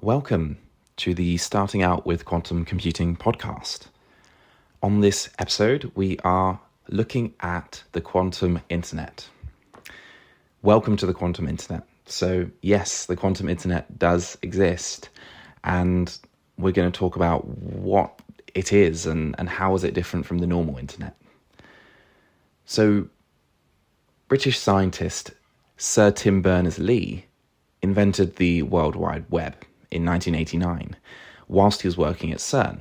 Welcome to the Starting Out with Quantum Computing podcast. On this episode, we are looking at the quantum internet. Welcome to the quantum internet. So yes, the quantum internet does exist, and we're going to talk about what it is and how is it different from the normal internet. So British scientist Sir Tim Berners-Lee invented the World Wide Web in 1989 whilst he was working at CERN.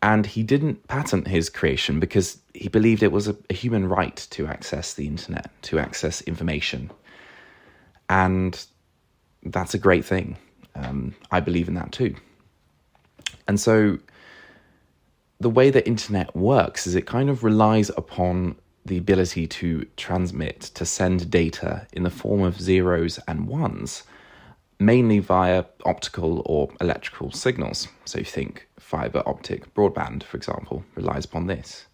And he didn't patent his creation because he believed it was a human right to access the internet, to access information. And that's a great thing. I believe in that too. And so the way the internet works is it kind of relies upon the ability to transmit, to send data in the form of zeros and ones, mainly via optical or electrical signals. So you think fiber optic broadband, for example, relies upon this.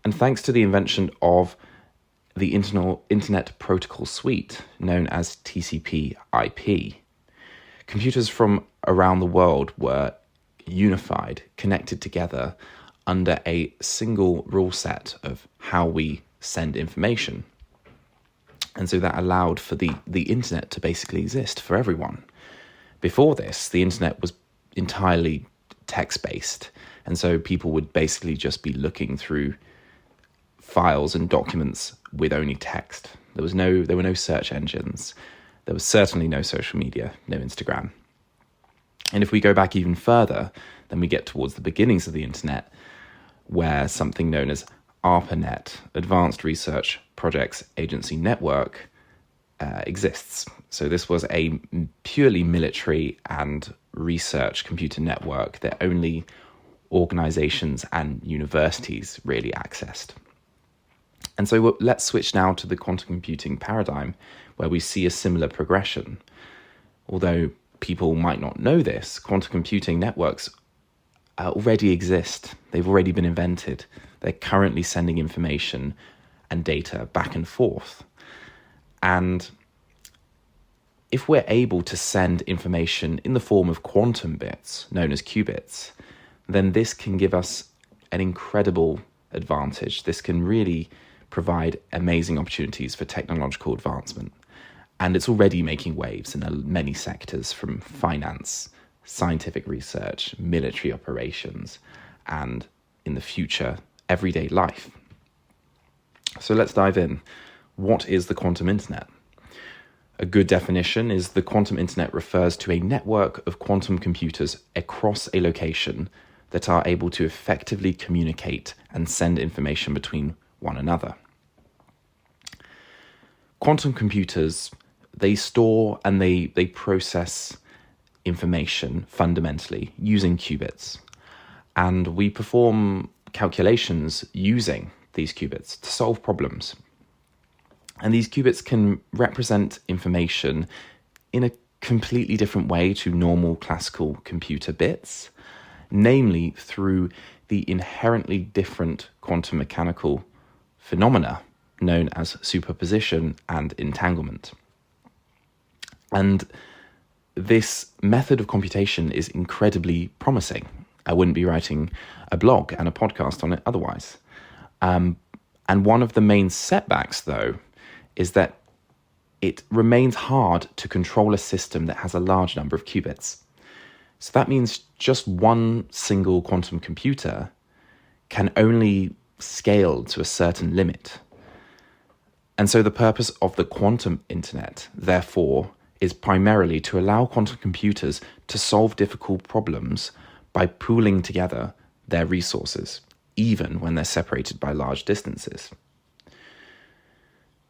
And thanks to the invention of the Internet Protocol Suite, known as TCP/IP, computers from around the world were unified, connected together under a single rule set of how we send information. And so that allowed for the internet to basically exist for everyone. Before this, the internet was entirely text-based. And so people would basically just be looking through files and documents with only text. There were no search engines. There was certainly no social media, no Instagram. And if we go back even further, then we get towards the beginnings of the internet, where something known as ARPANET, Advanced Research Projects Agency Network, exists. So this was a purely military and research computer network that only organizations and universities really accessed. And so let's switch now to the quantum computing paradigm, where we see a similar progression. Although people might not know this, quantum computing networks already exist. They've already been invented. They're currently sending information and data back and forth. And if we're able to send information in the form of quantum bits, known as qubits, then this can give us an incredible advantage. This can really provide amazing opportunities for technological advancement. And it's already making waves in many sectors, from finance, scientific research, military operations, and in the future, everyday life. So let's dive in. What is the quantum internet? A good definition is the quantum internet refers to a network of quantum computers across a location that are able to effectively communicate and send information between one another. Quantum computers, they store and they process information fundamentally using qubits. And we perform calculations using these qubits to solve problems. And these qubits can represent information in a completely different way to normal classical computer bits, namely through the inherently different quantum mechanical phenomena known as superposition and entanglement. And this method of computation is incredibly promising. I wouldn't be writing a blog and a podcast on it otherwise. And one of the main setbacks, though, is that it remains hard to control a system that has a large number of qubits. So that means just one single quantum computer can only scale to a certain limit. And so the purpose of the quantum internet, therefore, is primarily to allow quantum computers to solve difficult problems by pooling together their resources, even when they're separated by large distances.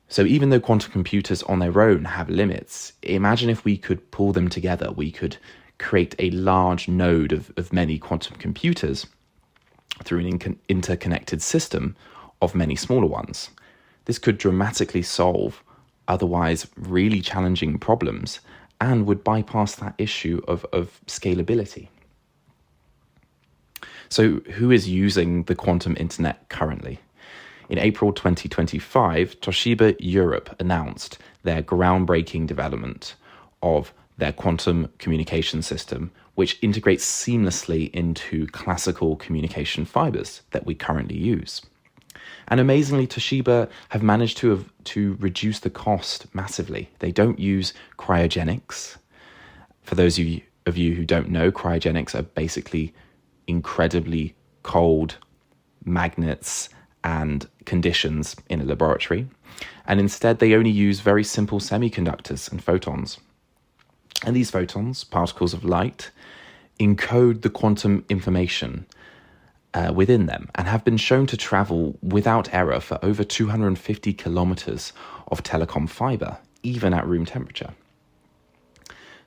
So even though quantum computers on their own have limits, imagine if we could pool them together. We could create a large node of many quantum computers through an interconnected system of many smaller ones. This could dramatically solve otherwise really challenging problems and would bypass that issue of scalability. So who is using the quantum internet currently? In April 2025, Toshiba Europe announced their groundbreaking development of their quantum communication system, which integrates seamlessly into classical communication fibers that we currently use. And amazingly, Toshiba have managed to reduce the cost massively. They don't use cryogenics. For those of you who don't know, cryogenics are basically incredibly cold magnets and conditions in a laboratory. And instead, they only use very simple semiconductors and photons. And these photons, particles of light, encode the quantum information within them and have been shown to travel without error for over 250 kilometers of telecom fiber, even at room temperature.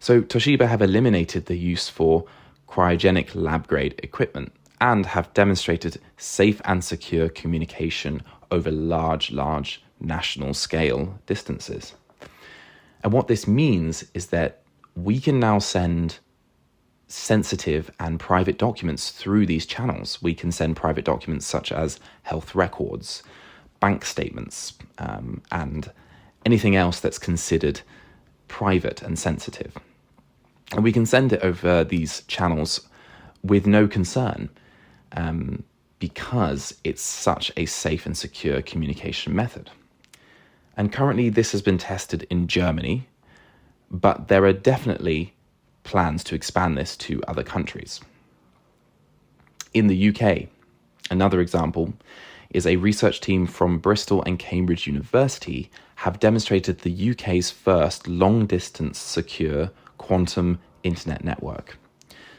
So Toshiba have eliminated the use for cryogenic lab-grade equipment and have demonstrated safe and secure communication over large national scale distances. And what this means is that we can now send sensitive and private documents through these channels. We can send private documents such as health records, bank statements, and anything else that's considered private and sensitive. And we can send it over these channels with no concern because it's such a safe and secure communication method. And currently this has been tested in Germany, but there are definitely plans to expand this to other countries. In the UK, another example is a research team from Bristol and Cambridge University have demonstrated the UK's first long-distance secure quantum internet network.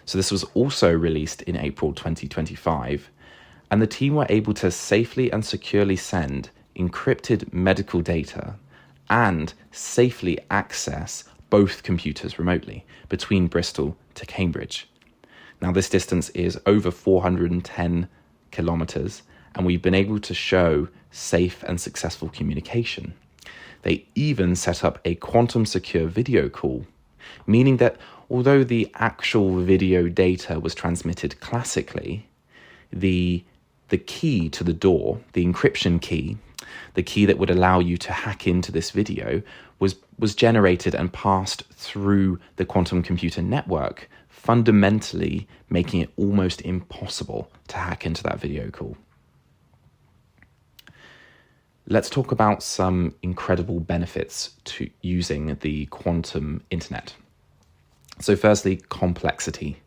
So this was also released in April 2025, and the team were able to safely and securely send encrypted medical data and safely access both computers remotely between Bristol to Cambridge. Now, this distance is over 410 kilometers, and we've been able to show safe and successful communication. They even set up a quantum secure video call, meaning that although the actual video data was transmitted classically, the key to the door, the encryption key, the key that would allow you to hack into this video was generated and passed through the quantum computer network, fundamentally making it almost impossible to hack into that video call. Let's talk about some incredible benefits to using the quantum internet. So firstly, complexity.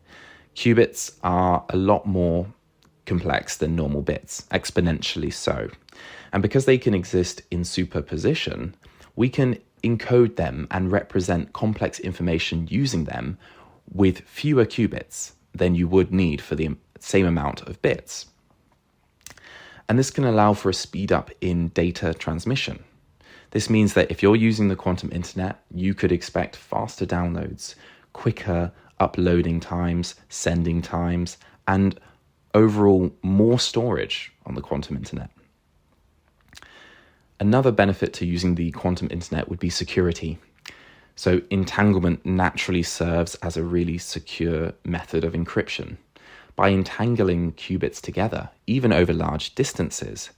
Qubits are a lot more complex than normal bits, exponentially so. And because they can exist in superposition, we can encode them and represent complex information using them with fewer qubits than you would need for the same amount of bits. And this can allow for a speed up in data transmission. This means that if you're using the quantum internet, you could expect faster downloads, quicker uploading times, sending times, and overall more storage on the quantum internet. Another benefit to using the quantum internet would be security. So entanglement naturally serves as a really secure method of encryption. By entangling qubits together, even over large distances,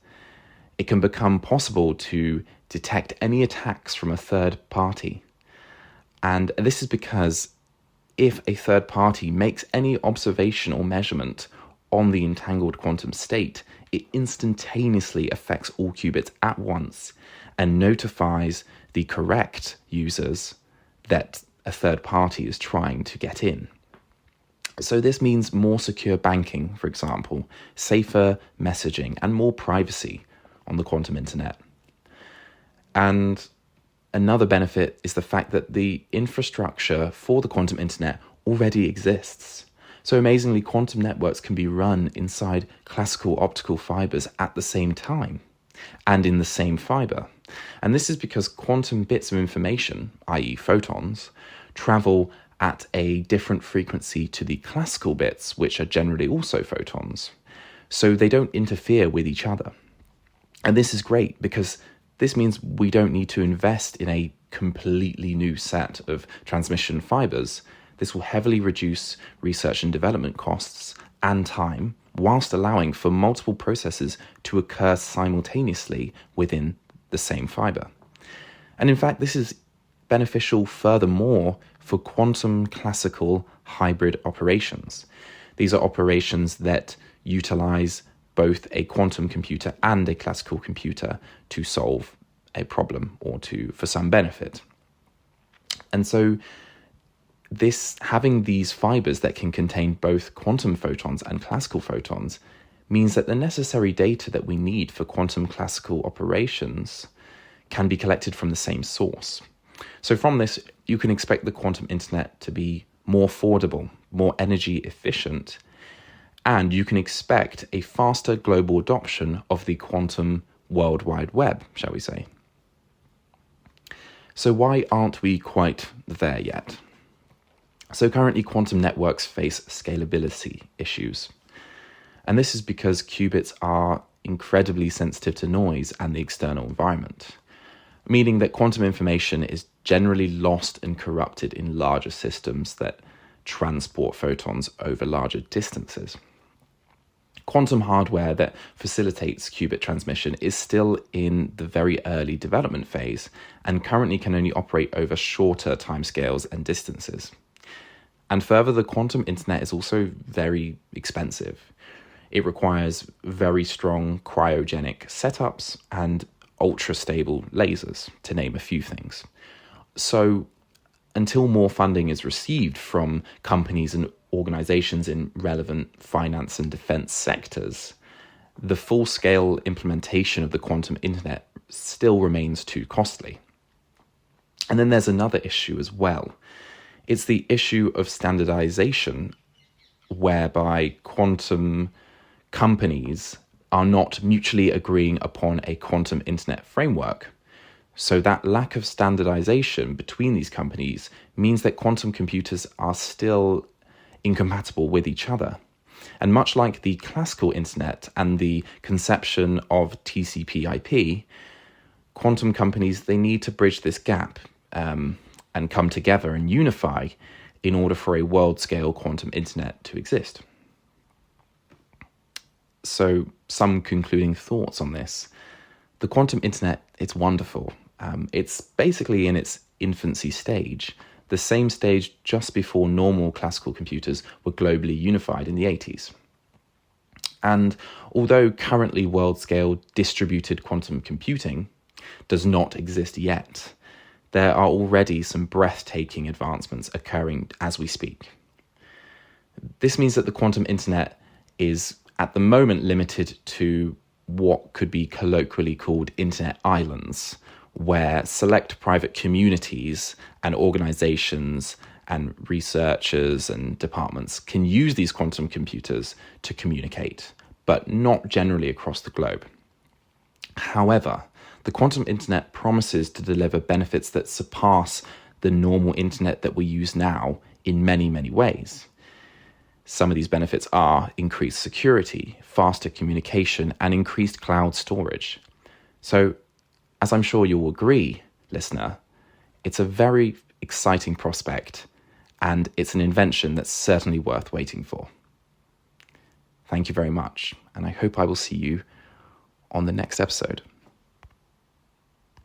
it can become possible to detect any attacks from a third party. And this is because if a third party makes any observation or measurement on the entangled quantum state, it instantaneously affects all qubits at once and notifies the correct users that a third party is trying to get in. So this means more secure banking, for example, safer messaging, and more privacy on the quantum internet. And another benefit is the fact that the infrastructure for the quantum internet already exists. So amazingly, quantum networks can be run inside classical optical fibers at the same time and in the same fiber. And this is because quantum bits of information, i.e. photons, travel at a different frequency to the classical bits, which are generally also photons. So they don't interfere with each other. And this is great because this means we don't need to invest in a completely new set of transmission fibers. This will heavily reduce research and development costs and time, whilst allowing for multiple processes to occur simultaneously within the same fiber. And in fact, this is beneficial furthermore for quantum classical hybrid operations. These are operations that utilize both a quantum computer and a classical computer to solve a problem or for some benefit. And so having these fibers that can contain both quantum photons and classical photons means that the necessary data that we need for quantum classical operations can be collected from the same source. So from this, you can expect the quantum internet to be more affordable, more energy efficient, and you can expect a faster global adoption of the quantum World Wide Web, shall we say. So why aren't we quite there yet? So currently quantum networks face scalability issues. And this is because qubits are incredibly sensitive to noise and the external environment, meaning that quantum information is generally lost and corrupted in larger systems that transport photons over larger distances. Quantum hardware that facilitates qubit transmission is still in the very early development phase and currently can only operate over shorter timescales and distances. And further, the quantum internet is also very expensive. It requires very strong cryogenic setups and ultra-stable lasers, to name a few things. So until more funding is received from companies and organizations in relevant finance and defense sectors, the full-scale implementation of the quantum internet still remains too costly. And then there's another issue as well. It's the issue of standardization, whereby quantum companies are not mutually agreeing upon a quantum internet framework. So that lack of standardization between these companies means that quantum computers are still incompatible with each other. And much like the classical internet and the conception of TCP/IP, quantum companies, they need to bridge this gap and come together and unify in order for a world-scale quantum internet to exist. So some concluding thoughts on this. The quantum internet, it's wonderful. It's basically in its infancy stage, the same stage just before normal classical computers were globally unified in the 80s. And although currently world-scale distributed quantum computing does not exist yet, there are already some breathtaking advancements occurring as we speak. This means that the quantum internet is at the moment limited to what could be colloquially called internet islands, where select private communities and organizations and researchers and departments can use these quantum computers to communicate, but not generally across the globe. However, the quantum internet promises to deliver benefits that surpass the normal internet that we use now in many, many ways. Some of these benefits are increased security, faster communication, and increased cloud storage. So, as I'm sure you'll agree, listener, it's a very exciting prospect, and it's an invention that's certainly worth waiting for. Thank you very much, and I hope I will see you on the next episode.